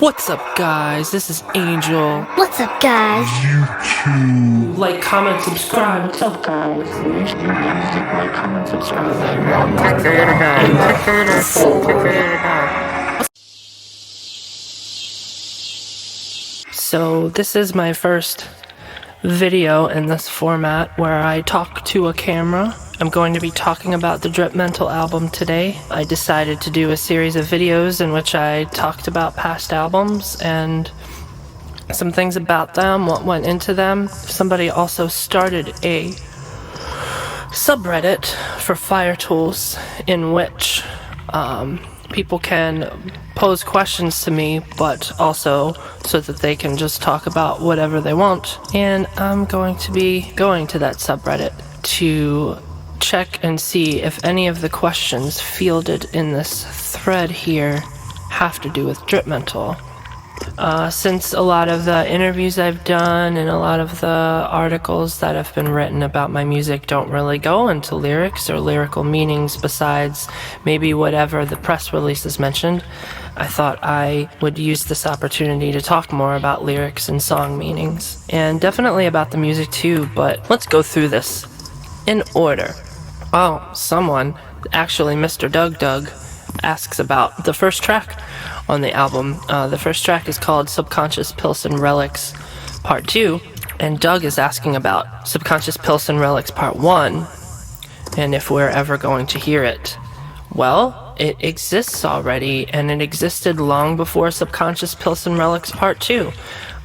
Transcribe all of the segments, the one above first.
What's up, guys? This is Angel. What's up, guys? YouTube. Like, comment, subscribe. What's up, guys? Like, comment, subscribe. So, this is my first video in this format where I talk to a camera. I'm going to be talking about the Drip Mental album today. I decided to do a series of videos in which I talked about past albums and some things about them, what went into them. Somebody also started a subreddit for Fire-Toolz in which people can pose questions to me, but also so that they can just talk about whatever they want. And I'm going to be going to that subreddit to check and see if any of the questions fielded in this thread here have to do with Drip Mental. Since a lot of the interviews I've done and a lot of the articles that have been written about my music don't really go into lyrics or lyrical meanings besides maybe whatever the press releases mentioned, I thought I would use this opportunity to talk more about lyrics and song meanings. And definitely about the music too, but let's go through this in order. Oh, someone, actually Mr. Doug, asks about the first track on the album. The first track is called Subconscious Pills and Relics Part 2, and Doug is asking about Subconscious Pills and Relics Part 1, and if we're ever going to hear it. Well, it exists already, and it existed long before Subconscious Pills and Relics Part 2.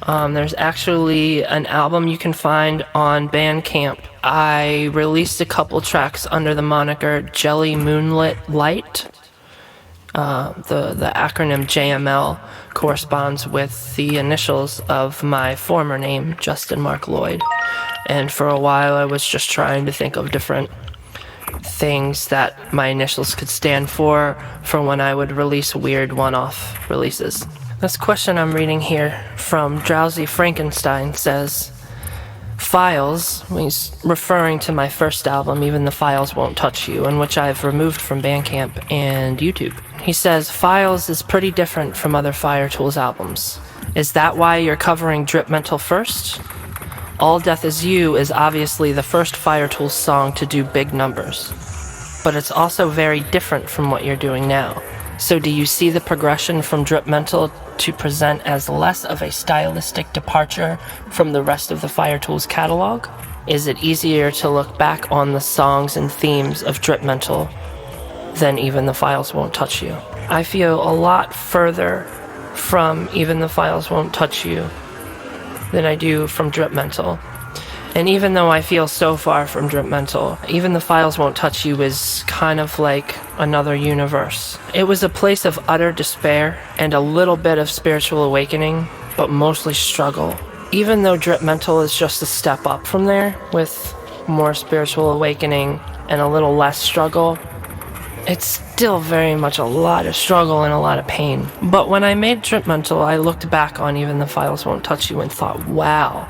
There's actually an album you can find on Bandcamp. I released a couple tracks under the moniker Jelly Moonlit Light. The acronym JML corresponds with the initials of my former name, Justin Mark Lloyd. And for a while I was just trying to think of different things that my initials could stand for when I would release weird one-off releases. This question I'm reading here from Drowsy Frankenstein says, Files, he's referring to my first album, Even the Files Won't Touch You, in which I've removed from Bandcamp and YouTube. He says, Files is pretty different from other Fire-Toolz albums. Is that why you're covering Drip Mental first? All Death Is You is obviously the first Fire-Toolz song to do big numbers, but it's also very different from what you're doing now. So do you see the progression from Drip Mental to present as less of a stylistic departure from the rest of the Fire-Toolz catalog? Is it easier to look back on the songs and themes of Drip Mental than Even the Files Won't Touch You? I feel a lot further from Even the Files Won't Touch You than I do from Drip Mental. And even though I feel so far from Drip Mental, Even the Files Won't Touch You is kind of like another universe. It was a place of utter despair and a little bit of spiritual awakening, but mostly struggle. Even though Drip Mental is just a step up from there, with more spiritual awakening and a little less struggle, it's still very much a lot of struggle and a lot of pain. But when I made Drip Mental, I looked back on Even the Files Won't Touch You and thought, wow,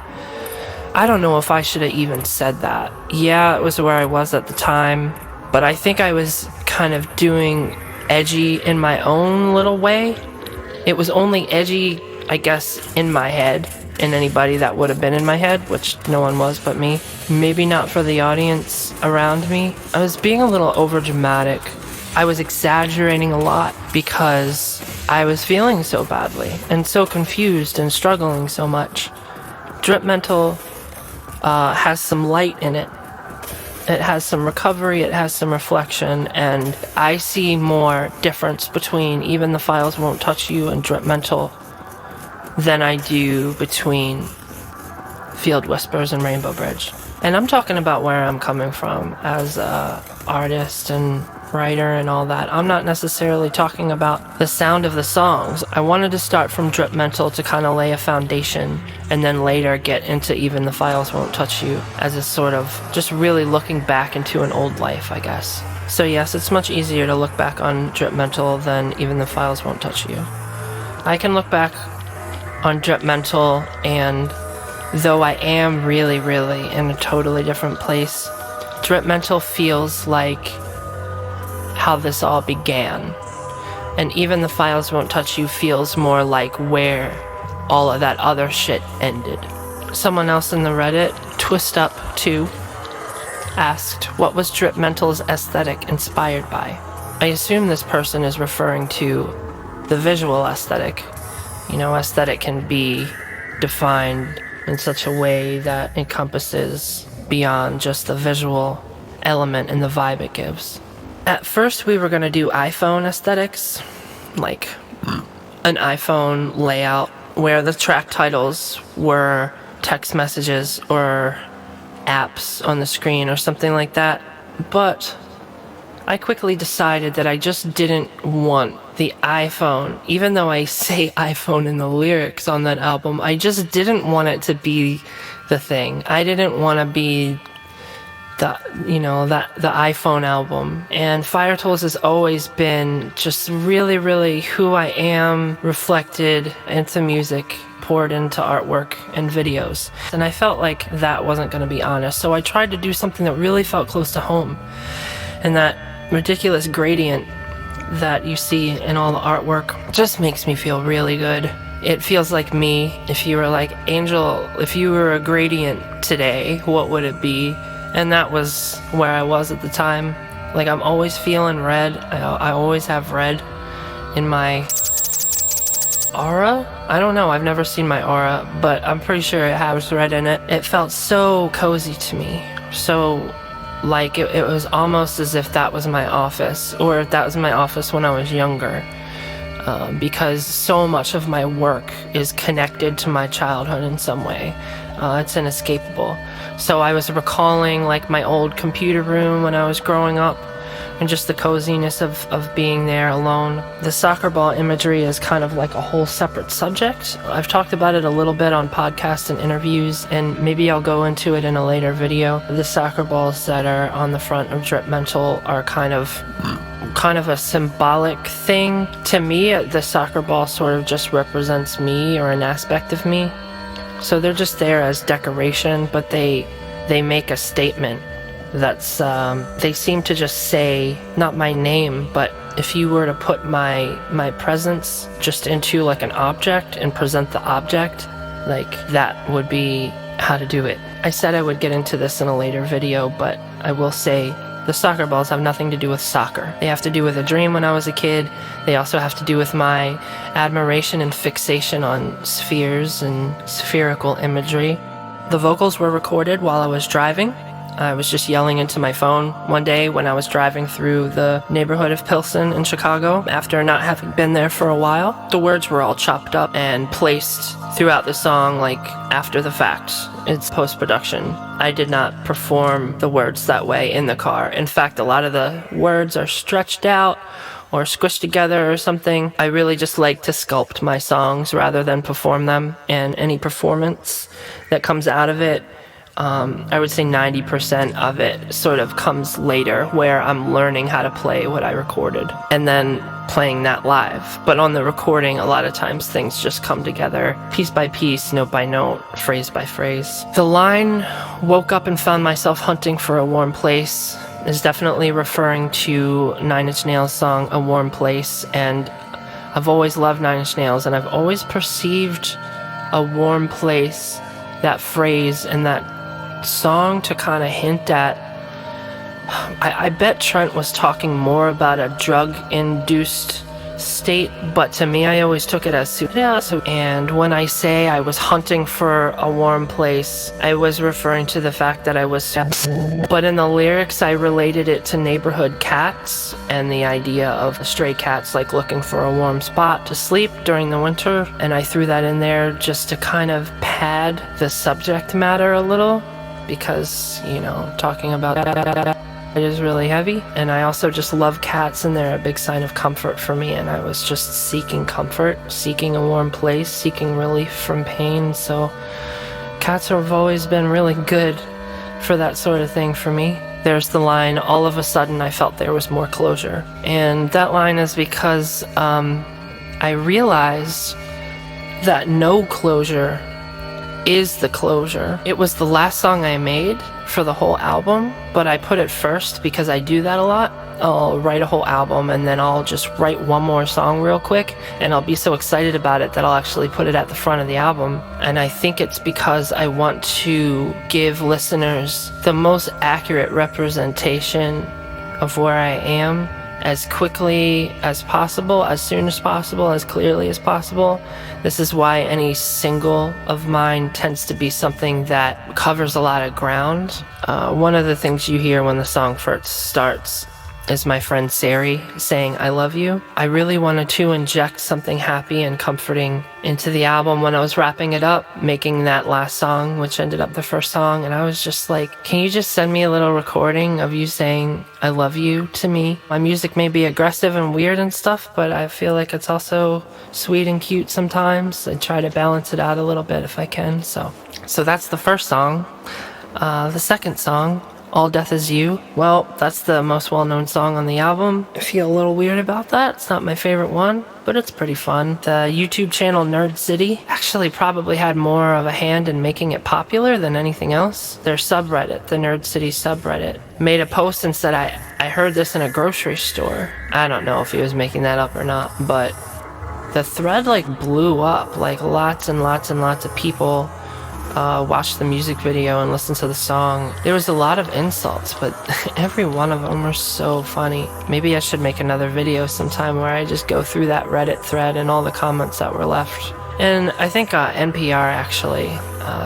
I don't know if I should have even said that. Yeah, it was where I was at the time, but I think I was kind of doing edgy in my own little way. It was only edgy, I guess, in my head, and anybody that would have been in my head, which no one was but me. Maybe not for the audience around me. I was being a little overdramatic. I was exaggerating a lot because I was feeling so badly and so confused and struggling so much. Drip Mental has some light in it. It has some recovery, it has some reflection, and I see more difference between Even the Files Won't Touch You and Drip Mental than I do between Field Whispers and Rainbow Bridge. And I'm talking about where I'm coming from as an artist and writer and all that. I'm not necessarily talking about the sound of the songs. I wanted to start from Drip Mental to kind of lay a foundation and then later get into Even the Files Won't Touch You as a sort of just really looking back into an old life, I guess. So yes, it's much easier to look back on Drip Mental than Even the Files Won't Touch You. I can look back on Drip Mental, and though I am really in a totally different place, Drip Mental feels like how this all began. and even the files won't touch you feels more like where all of that other shit ended. Someone else in the Reddit, Twist Up 2, asked, what was Drip Mental's aesthetic inspired by? I assume this person is referring to the visual aesthetic. You know, aesthetic can be defined in such a way that encompasses beyond just the visual element and the vibe it gives. At first we were going to do iPhone aesthetics, like an iPhone layout where the track titles were text messages or apps on the screen or something like that. But I quickly decided that I just didn't want the iPhone, even though I say iPhone in the lyrics on that album, I just didn't want it to be the thing. I didn't want to be the iPhone album. And Fire-Toolz has always been just really, really who I am, reflected into music, poured into artwork and videos. And I felt like that wasn't going to be honest, so I tried to do something that really felt close to home. And that ridiculous gradient that you see in all the artwork just makes me feel really good. It feels like me. If you were like, Angel, if you were a gradient today, what would it be? And that was where I was at the time. Like, I'm always feeling red. I always have red in my aura? I don't know, I've never seen my aura, but I'm pretty sure it has red in it. It felt so cozy to me. So, like, it was almost as if that was my office, or if that was my office when I was younger. Because so much of my work is connected to my childhood in some way. It's inescapable. So I was recalling, like, my old computer room when I was growing up, and just the coziness of being there alone. The soccer ball imagery is kind of like a whole separate subject. I've talked about it a little bit on podcasts and interviews, and maybe I'll go into it in a later video. The soccer balls that are on the front of Drip Mental are kind of a symbolic thing. To me, the soccer ball sort of just represents me, or an aspect of me. So they're just there as decoration, but they make a statement. That's they seem to just say, not my name, but if you were to put my presence just into like an object and present the object, like, that would be how to do it. I said I would get into this in a later video, but I will say the soccer balls have nothing to do with soccer. They have to do with a dream when I was a kid. They also have to do with my admiration and fixation on spheres and spherical imagery. The vocals were recorded while I was driving. I was just yelling into my phone one day when I was driving through the neighborhood of Pilsen in Chicago after not having been there for a while. The words were all chopped up and placed throughout the song, like, after the fact. It's post-production. I did not perform the words that way in the car. In fact, a lot of the words are stretched out or squished together or something. I really just like to sculpt my songs rather than perform them, and any performance that comes out of it, I would say 90% of it sort of comes later, where I'm learning how to play what I recorded and then playing that live. But on the recording, a lot of times things just come together piece by piece, note by note, phrase by phrase. The line, woke up and found myself hunting for a warm place, is definitely referring to Nine Inch Nails' song A Warm Place. And I've always loved Nine Inch Nails, and I've always perceived a warm place, that phrase and that song, to kind of hint at, I bet Trent was talking more about a drug-induced state, but to me I always took it as and when I say I was hunting for a warm place, I was referring to the fact that I was, but in the lyrics I related it to neighborhood cats and the idea of stray cats, like, looking for a warm spot to sleep during the winter, and I threw that in there just to kind of pad the subject matter a little, because, you know, talking about it is really heavy, and I also just love cats, and they're a big sign of comfort for me, and I was just seeking comfort, seeking a warm place, seeking relief from pain. So cats have always been really good for that sort of thing for me. There's the line, all of a sudden I felt there was more closure, and that line is because I realized that no closure is the closure. It was the last song I made for the whole album, but I put it first because I do that a lot. I'll write a whole album and then I'll just write one more song real quick, and I'll be so excited about it that I'll actually put it at the front of the album. And I think it's because I want to give listeners the most accurate representation of where I am as quickly as possible, as soon as possible, as clearly as possible. This is why any single of mine tends to be something that covers a lot of ground. One of the things you hear when the song first starts is my friend Sari saying, "I love you." I really wanted to inject something happy and comforting into the album when I was wrapping it up, making that last song, which ended up the first song. And I was just like, can you just send me a little recording of you saying, "I love you" to me? My music may be aggressive and weird and stuff, but I feel like it's also sweet and cute sometimes. I try to balance it out a little bit if I can. So that's the first song. The second song, All Death Is You. Well, that's the most well-known song on the album. I feel a little weird about that. It's not my favorite one, but it's pretty fun. The YouTube channel Nerd City actually probably had more of a hand in making it popular than anything else. Their subreddit, the Nerd City subreddit, made a post and said, I heard this in a grocery store. I don't know if he was making that up or not, but the thread blew up. Lots and lots and lots of people watched the music video and listened to the song. There was a lot of insults, but every one of them were so funny. Maybe I should make another video sometime where I just go through that Reddit thread and all the comments that were left. And I think NPR actually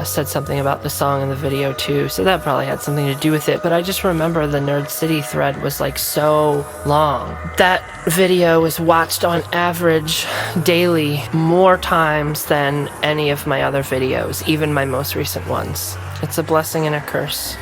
said something about the song in the video too, so that probably had something to do with it. But I just remember the Nerd City thread was so long. That video was watched on average daily more times than any of my other videos, even my most recent ones. It's a blessing and a curse.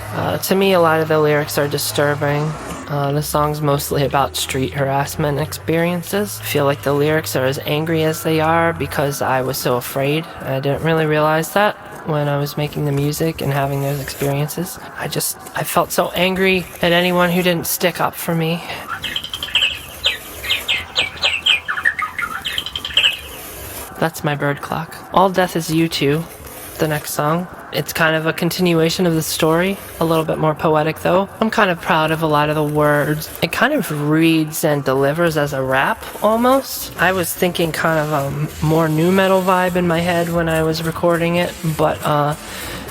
To me, a lot of the lyrics are disturbing. The song's mostly about street harassment experiences. I feel like the lyrics are as angry as they are because I was so afraid. I didn't really realize that when I was making the music and having those experiences. I felt so angry at anyone who didn't stick up for me. That's my bird clock. All Death Is You too, the next song. It's kind of a continuation of the story, a little bit more poetic though. I'm kind of proud of a lot of the words. It kind of reads and delivers as a rap almost. I was thinking kind of a more nu metal vibe in my head when I was recording it, but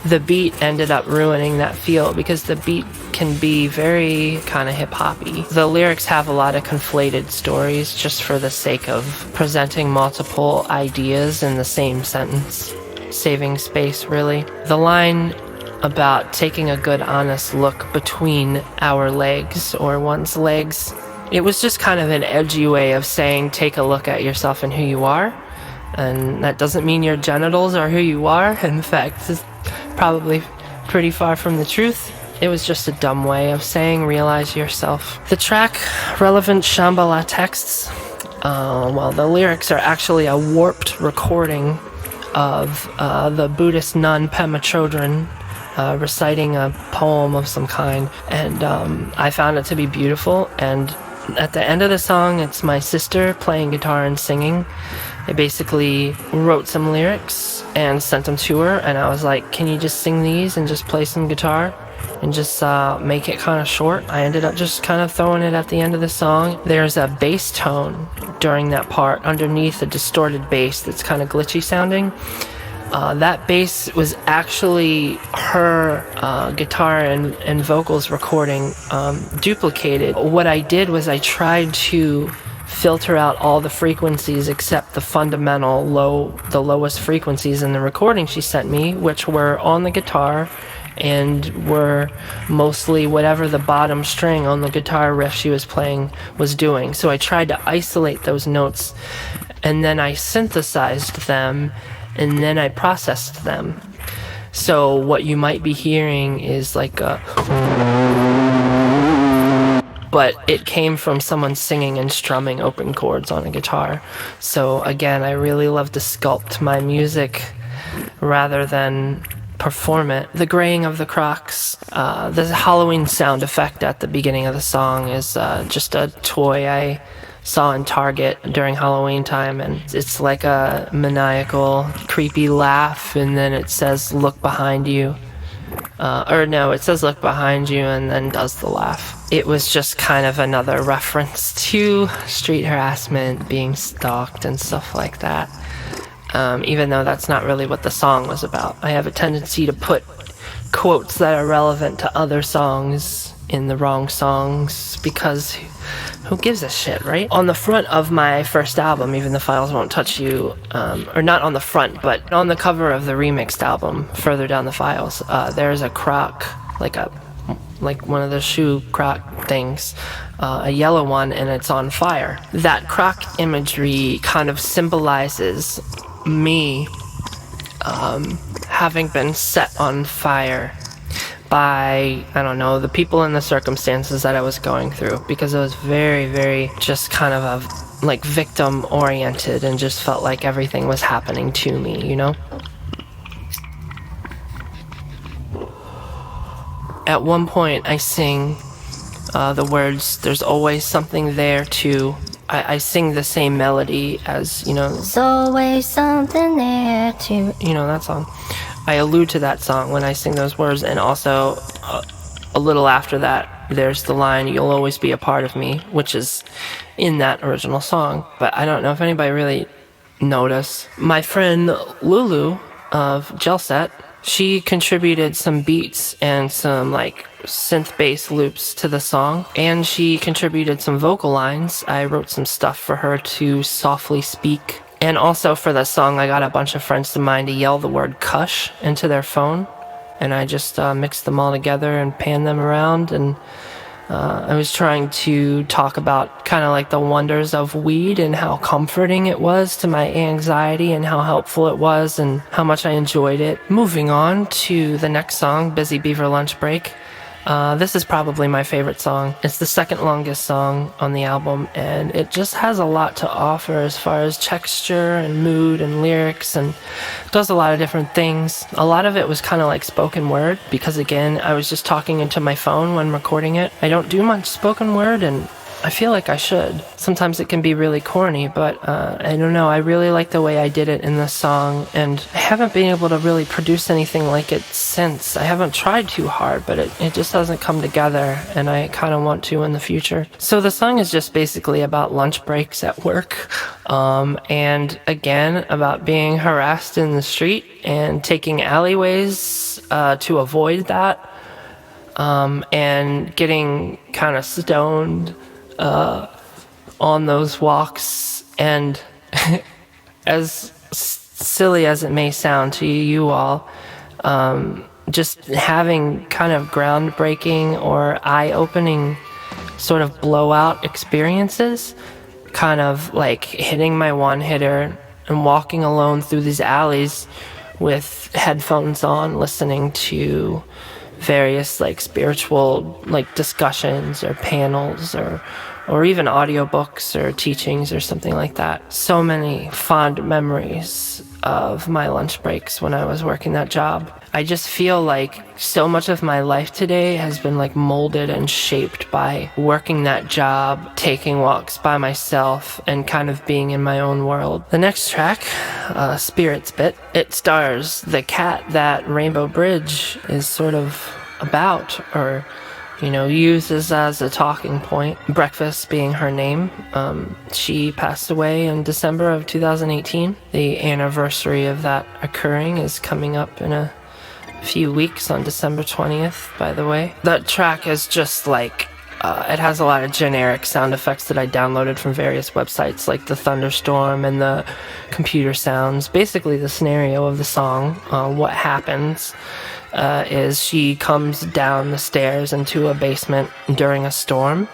the beat ended up ruining that feel because the beat can be very kind of hip-hoppy. The lyrics have a lot of conflated stories just for the sake of presenting multiple ideas in the same sentence. Saving space, really. The line about taking a good honest look between our legs or one's legs, it was just kind of an edgy way of saying take a look at yourself and who you are. And that doesn't mean your genitals are who you are. In fact, it's probably pretty far from the truth. It was just a dumb way of saying realize yourself. The track Relevant Shambhala Texts, well, the lyrics are actually a warped recording of the Buddhist nun Pema Chodron reciting a poem of some kind, and I found it to be beautiful. And at the end of the song, it's my sister playing guitar and singing. I basically wrote some lyrics and sent them to her, and I was like, can you just sing these and just play some guitar and just make it kind of short? I ended up just kind of throwing it at the end of the song. There's a bass tone during that part underneath a distorted bass that's kind of glitchy sounding. That bass was actually her guitar and vocals recording duplicated. What I did was I tried to filter out all the frequencies except the fundamental the lowest frequencies in the recording she sent me, which were on the guitar and were mostly whatever the bottom string on the guitar riff she was playing was doing. So I tried to isolate those notes, and then I synthesized them, and then I processed them. So what you might be hearing is like a... but it came from someone singing and strumming open chords on a guitar. So again, I really love to sculpt my music rather than perform it. The graying of the Crocs, the Halloween sound effect at the beginning of the song is just a toy I saw in Target during Halloween time, and it's like a maniacal, creepy laugh, and then it says, "Look behind you." Or no, it says "Look behind you" and then does the laugh. It was just kind of another reference to street harassment, being stalked, and stuff like that. Even though that's not really what the song was about. I have a tendency to put quotes that are relevant to other songs in the wrong songs, because who gives a shit, right? On the front of my first album, Even the Files Won't Touch You, or not on the front, but on the cover of the remixed album, Further Down the Files, there's a croc, like one of the shoe croc things, a yellow one, and it's on fire. That croc imagery kind of symbolizes me having been set on fire by, I don't know, the people and the circumstances that I was going through, because it was very, very just kind of victim oriented, and just felt like everything was happening to me, you know? At one point I sing the words, "There's always something there to," I sing the same melody as, "There's always something there to," that song. I allude to that song when I sing those words, and also a little after that, there's the line, "You'll always be a part of me," which is in that original song. But I don't know if anybody really noticed. My friend Lulu of Gelset, she contributed some beats and some synth bass loops to the song, and she contributed some vocal lines. I wrote some stuff for her to softly speak. And also for the song, I got a bunch of friends of mine to yell the word "cush" into their phone, and I just mixed them all together and panned them around, and I was trying to talk about kind of like the wonders of weed and how comforting it was to my anxiety, and how helpful it was, and how much I enjoyed it. Moving on to the next song, Busy Beaver Lunch Break. This is probably my favorite song. It's the second longest song on the album, and it just has a lot to offer as far as texture and mood and lyrics, and does a lot of different things. A lot of it was kind of like spoken word, because again, I was just talking into my phone when recording it. I don't do much spoken word, and I feel like I should. Sometimes it can be really corny, but I don't know, I really like the way I did it in this song, and I haven't been able to really produce anything like it since. I haven't tried too hard, but it just hasn't come together, and I kind of want to in the future. So the song is just basically about lunch breaks at work, and again, about being harassed in the street and taking alleyways to avoid that, and getting kind of stoned on those walks. And as silly as it may sound to you all, just having kind of groundbreaking or eye-opening sort of blowout experiences, kind of like hitting my one-hitter and walking alone through these alleys with headphones on, listening to various spiritual discussions or panels, or even audiobooks or teachings or something like that. So many fond memories of my lunch breaks when I was working that job. I just feel like so much of my life today has been molded and shaped by working that job, taking walks by myself, and kind of being in my own world. The next track, Spirits Bit, it stars the cat that Rainbow Bridge is sort of about, or uses as a talking point. Breakfast being her name. She passed away in December of 2018. The anniversary of that occurring is coming up in a few weeks on December 20th, by the way. That track is just it has a lot of generic sound effects that I downloaded from various websites, like the thunderstorm and the computer sounds. Basically, the scenario of the song, what happens is she comes down the stairs into a basement during a storm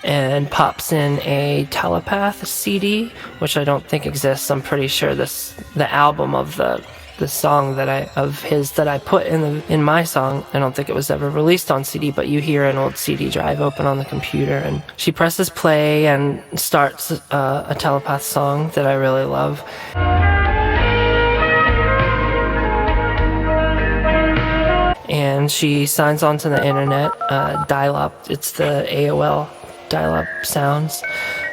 and pops in a Telepath CD, which I don't think exists. I'm pretty sure the album of the song that I put in my song, I don't think it was ever released on CD, but you hear an old CD drive open on the computer, and she presses play and starts a Telepath song that I really love. And she signs onto the internet, dial-up. It's the AOL dial-up sounds.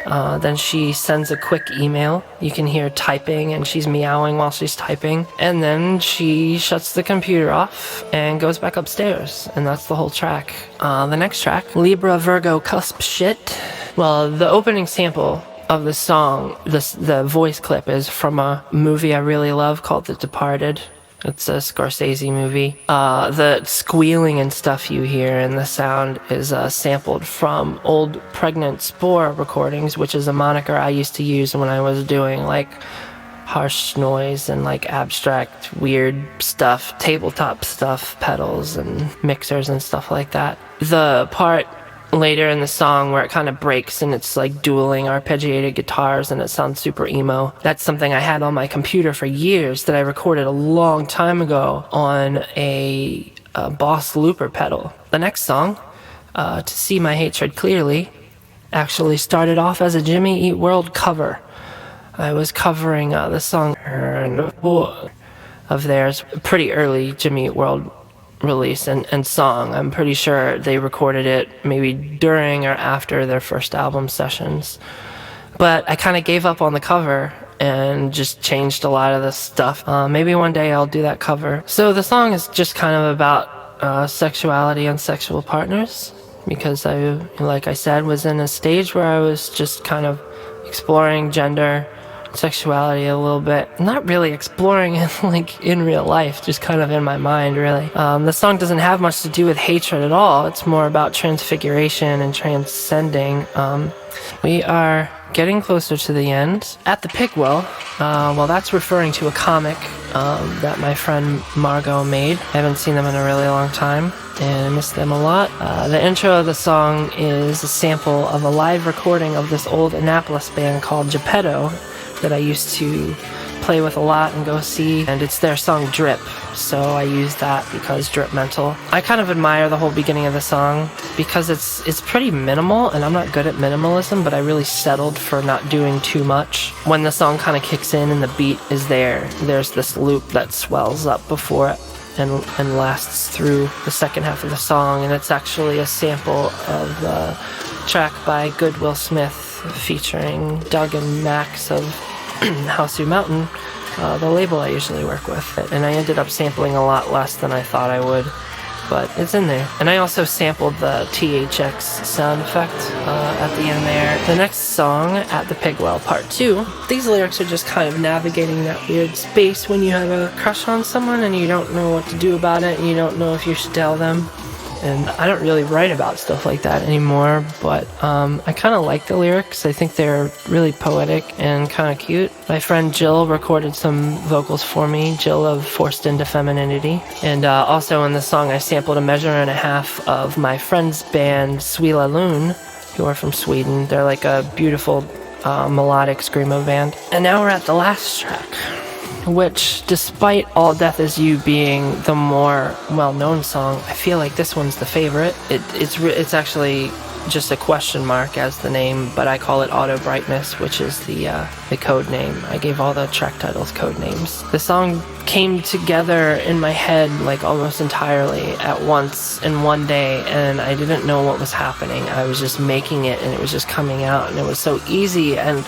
Then she sends a quick email. You can hear typing, and she's meowing while she's typing. And then she shuts the computer off and goes back upstairs. And that's the whole track. The next track, Libra Virgo Cusp Shit. Well, the opening sample of the song, the voice clip is from a movie I really love called The Departed. It's a Scorsese movie. The squealing and stuff you hear and the sound is sampled from old Pregnant Spore recordings, which is a moniker I used to use when I was doing like harsh noise and like abstract weird stuff, tabletop stuff, pedals and mixers and stuff like that. The part later in the song where it kind of breaks and it's like dueling arpeggiated guitars and it sounds super emo. That's something I had on my computer for years that I recorded a long time ago on a Boss Looper pedal. The next song, To See My Hatred Clearly, actually started off as a Jimmy Eat World cover. I was covering the song of theirs, pretty early Jimmy Eat World release and song. I'm pretty sure they recorded it maybe during or after their first album sessions. But I kind of gave up on the cover and just changed a lot of the stuff. Maybe one day I'll do that cover. So the song is just kind of about sexuality and sexual partners, because I, like I said, was in a stage where I was just kind of exploring gender, sexuality a little bit. Not really exploring it like in real life, just kind of in my mind, really. The song doesn't have much to do with hatred at all. It's more about transfiguration and transcending. We are getting closer to the end. At the Pigwell, well, that's referring to a comic that my friend Margot made. I haven't seen them in a really long time, and I miss them a lot. The intro of the song is a sample of a live recording of this old Annapolis band called Geppetto that I used to play with a lot and go see, and it's their song Drip, so I use that because Drip Mental. I kind of admire the whole beginning of the song because it's pretty minimal, and I'm not good at minimalism, but I really settled for not doing too much. When the song kind of kicks in and the beat is there's this loop that swells up before it and lasts through the second half of the song, and it's actually a sample of the track by Goodwill Smith featuring Doug and Max of Hausu Mountain, the label I usually work with. And I ended up sampling a lot less than I thought I would, but it's in there. And I also sampled the THX sound effect at the end there. The next song, At the Pigwell Part 2, these lyrics are just kind of navigating that weird space when you have a crush on someone and you don't know what to do about it and you don't know if you should tell them. And I don't really write about stuff like that anymore, but I kind of like the lyrics. I think they're really poetic and kind of cute. My friend Jill recorded some vocals for me, Jill of Forced Into Femininity. And also in the song I sampled a measure and a half of my friend's band Swila Loon, who are from Sweden. They're like a beautiful melodic screamo band. And now we're at the last track, which, despite All Death Is You being the more well-known song, I feel like this one's the favorite. It's actually just a question mark as the name, but I call it Auto Brightness, which is the code name. I gave all the track titles code names. The song came together in my head like almost entirely at once in one day, and I didn't know what was happening. I was just making it and it was just coming out, and it was so easy. And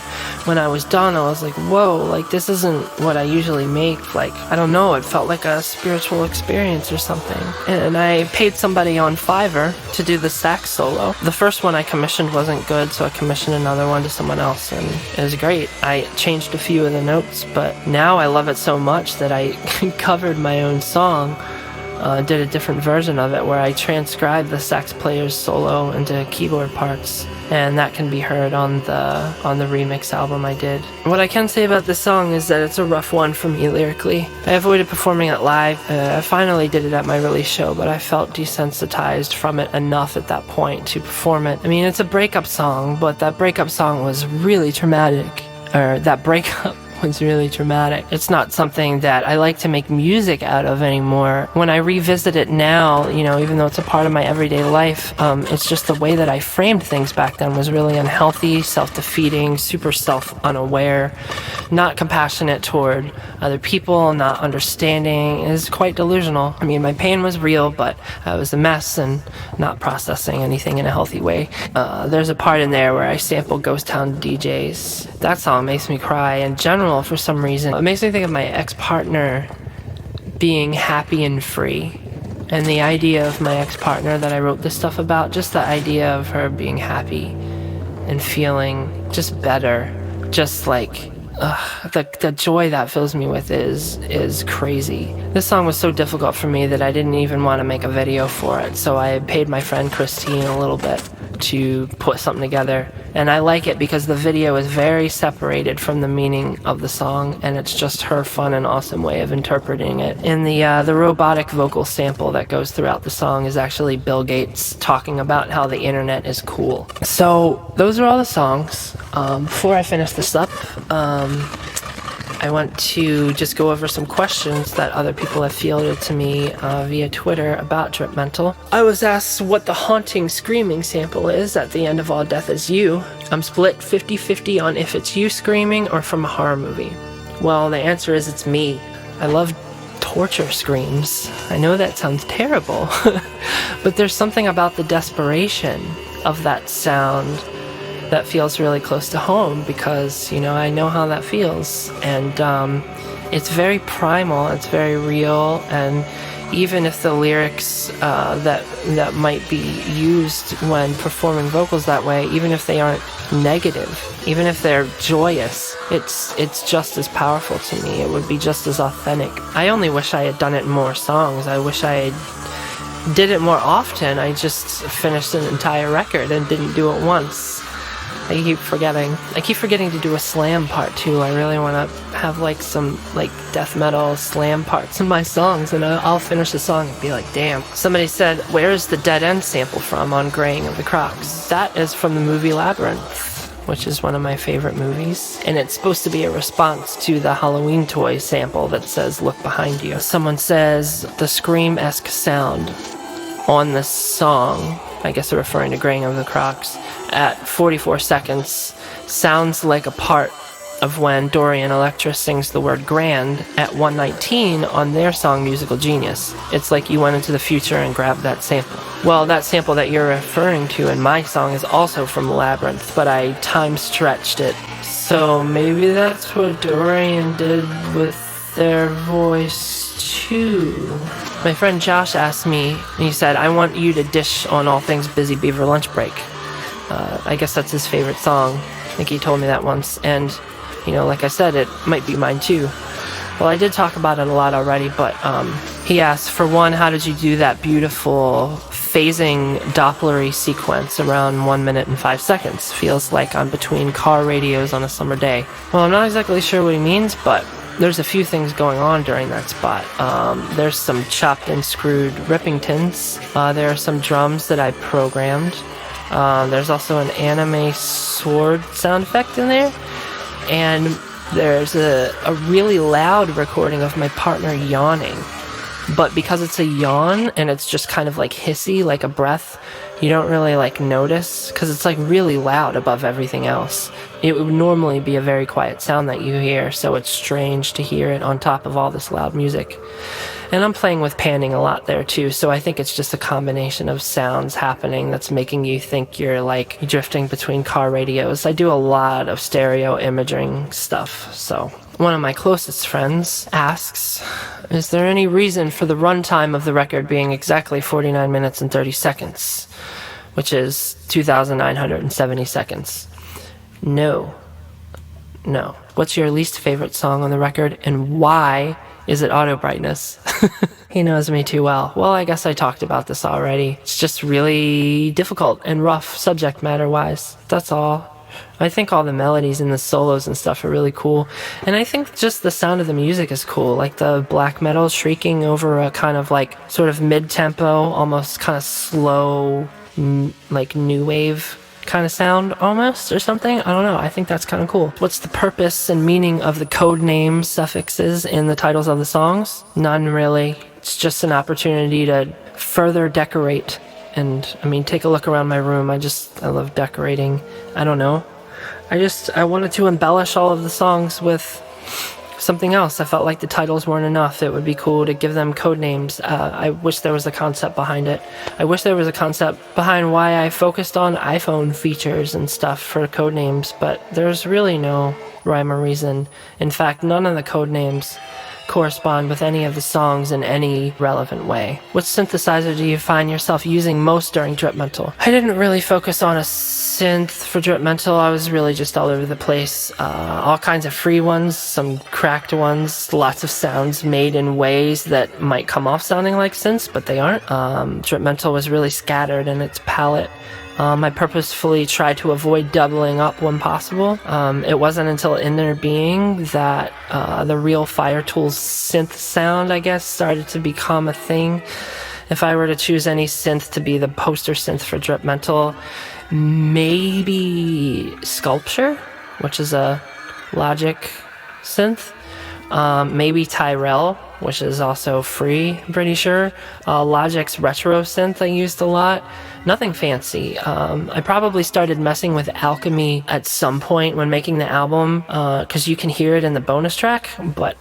when I was done, I was like, whoa, like this isn't what I usually make. Like, I don't know, it felt like a spiritual experience or something. And I paid somebody on Fiverr to do the sax solo. The first one I commissioned wasn't good, so I commissioned another one to someone else, and it was great. I changed a few of the notes, but now I love it so much that I covered my own song, did a different version of it where I transcribed the sax player's solo into keyboard parts, and that can be heard on the remix album I did. What I can say about this song is that it's a rough one for me lyrically. I avoided performing it live. I finally did it at my release show, but I felt desensitized from it enough at that point to perform it. I mean, it's a breakup song, but that breakup song was really traumatic. Or that breakup was really dramatic. It's not something that I like to make music out of anymore. When I revisit it now, you know, even though it's a part of my everyday life, it's just the way that I framed things back then was really unhealthy, self-defeating, super self-unaware, not compassionate toward other people, not understanding. It was quite delusional. I mean, my pain was real, but I was a mess and not processing anything in a healthy way. There's a part in there where I sample Ghost Town DJs. That song makes me cry in general for some reason. It makes me think of my ex-partner being happy and free. And the idea of my ex-partner that I wrote this stuff about, just the idea of her being happy and feeling just better, just like the joy that fills me with is crazy. This song was so difficult for me that I didn't even want to make a video for it, so I paid my friend Christine a little bit to put something together. And I like it because the video is very separated from the meaning of the song, and it's just her fun and awesome way of interpreting it. And the robotic vocal sample that goes throughout the song is actually Bill Gates talking about how the internet is cool. So those are all the songs. Before I finish this up, I want to just go over some questions that other people have fielded to me via Twitter about Drip Mental. I was asked what the haunting screaming sample is at the end of All Death Is You. I'm split 50-50 on if it's you screaming or from a horror movie. Well, the answer is it's me. I love torture screams. I know that sounds terrible, but there's something about the desperation of that sound that feels really close to home because, you know, I know how that feels. And it's very primal, it's very real, and even if the lyrics that might be used when performing vocals that way, even if they aren't negative, even if they're joyous, it's just as powerful to me. It would be just as authentic. I only wish I had done it in more songs. I wish I did it more often. I just finished an entire record and didn't do it once. I keep forgetting to do a slam part too. I really want to have like some like death metal slam parts in my songs, and I'll finish the song and be like, damn. Somebody said, where's the dead end sample from on Graying of the Crocs? That is from the movie Labyrinth, which is one of my favorite movies, and it's supposed to be a response to the Halloween toy sample that says look behind you. Someone says the scream-esque sound on this song, I guess they're referring to Graying of the Crocs, at 44 seconds sounds like a part of when Dorian Electra sings the word grand at 119 on their song Musical Genius. It's like you went into the future and grabbed that sample. Well, that sample that you're referring to in my song is also from Labyrinth, but I time stretched it. So maybe that's what Dorian did with their voice too. My friend Josh asked me, and he said, I want you to dish on all things Busy Beaver Lunch Break. I guess that's his favorite song. I think he told me that once, and you know, like I said, it might be mine too. Well, I did talk about it a lot already, but he asked, for one, how did you do that beautiful phasing Doppler-y sequence around 1 minute and 5 seconds? Feels like I'm between car radios on a summer day. Well, I'm not exactly sure what he means, but there's a few things going on during that spot. There's some chopped and screwed Rippingtons. There are some drums that I programmed. There's also an anime sword sound effect in there. And there's a really loud recording of my partner yawning. But because it's a yawn and it's just kind of like hissy, like a breath, you don't really like notice because it's like really loud above everything else. It would normally be a very quiet sound that you hear, so it's strange to hear it on top of all this loud music. And I'm playing with panning a lot there too, so I think it's just a combination of sounds happening that's making you think you're like drifting between car radios. I do a lot of stereo imaging stuff, so. One of my closest friends asks, is there any reason for the runtime of the record being exactly 49 minutes and 30 seconds, which is 2,970 seconds? No. What's your least favorite song on the record, and why is it auto brightness? He knows me too well. Well, I guess I talked about this already. It's just really difficult and rough subject matter wise. That's all. I think all the melodies and the solos and stuff are really cool. And I think just the sound of the music is cool. Like the black metal shrieking over a kind of like sort of mid-tempo, almost kind of slow, like new wave kind of sound almost, or something. I don't know. I think that's kind of cool. What's the purpose and meaning of the code name suffixes in the titles of the songs? None, really. It's just an opportunity to further decorate. And I mean, take a look around my room. I love decorating. I don't know. I wanted to embellish all of the songs with something else. I felt like the titles weren't enough. It would be cool to give them code names. I wish there was a concept behind it. I wish there was a concept behind why I focused on iPhone features and stuff for code names, but there's really no rhyme or reason. In fact, none of the code names correspond with any of the songs in any relevant way. What synthesizer do you find yourself using most during Drip Mental? I didn't really focus on a synth for Drip Mental. I was really just all over the place. All kinds of free ones, some cracked ones, lots of sounds made in ways that might come off sounding like synths, but they aren't. Drip Mental was really scattered in its palette. I purposefully tried to avoid doubling up when possible. It wasn't until Inner Being that the real Fire-Toolz synth sound, I guess, started to become a thing. If I were to choose any synth to be the poster synth for Drip Mental, maybe Sculpture, which is a Logic synth. Maybe Tyrell, which is also free, I'm pretty sure. Logic's retro synth I used a lot. Nothing fancy. I probably started messing with Alchemy at some point when making the album, because you can hear it in the bonus track, but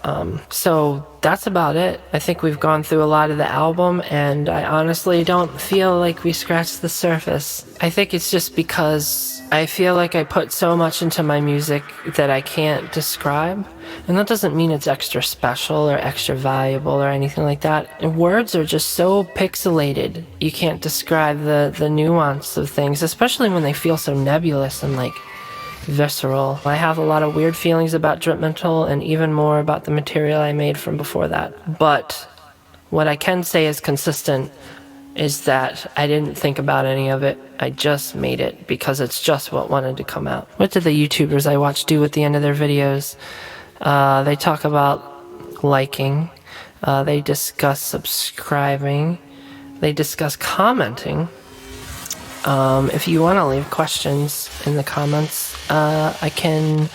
so that's about it. I think we've gone through a lot of the album, and I honestly don't feel like we scratched the surface. I think it's just because I feel like I put so much into my music that I can't describe. And that doesn't mean it's extra special or extra valuable or anything like that. And words are just so pixelated. You can't describe the nuance of things, especially when they feel so nebulous and like visceral. I have a lot of weird feelings about Drip Mental and even more about the material I made from before that. But what I can say is consistent is that I didn't think about any of it. I just made it because it's just what wanted to come out. What do the YouTubers I watch do at the end of their videos? They talk about liking, they discuss subscribing, they discuss commenting. If you want to leave questions in the comments, I can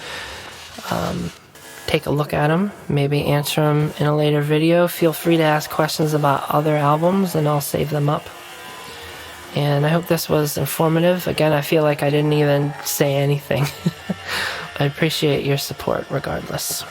take a look at them, maybe answer them in a later video. Feel free to ask questions about other albums and I'll save them up. And I hope this was informative. Again, I feel like I didn't even say anything. I appreciate your support regardless.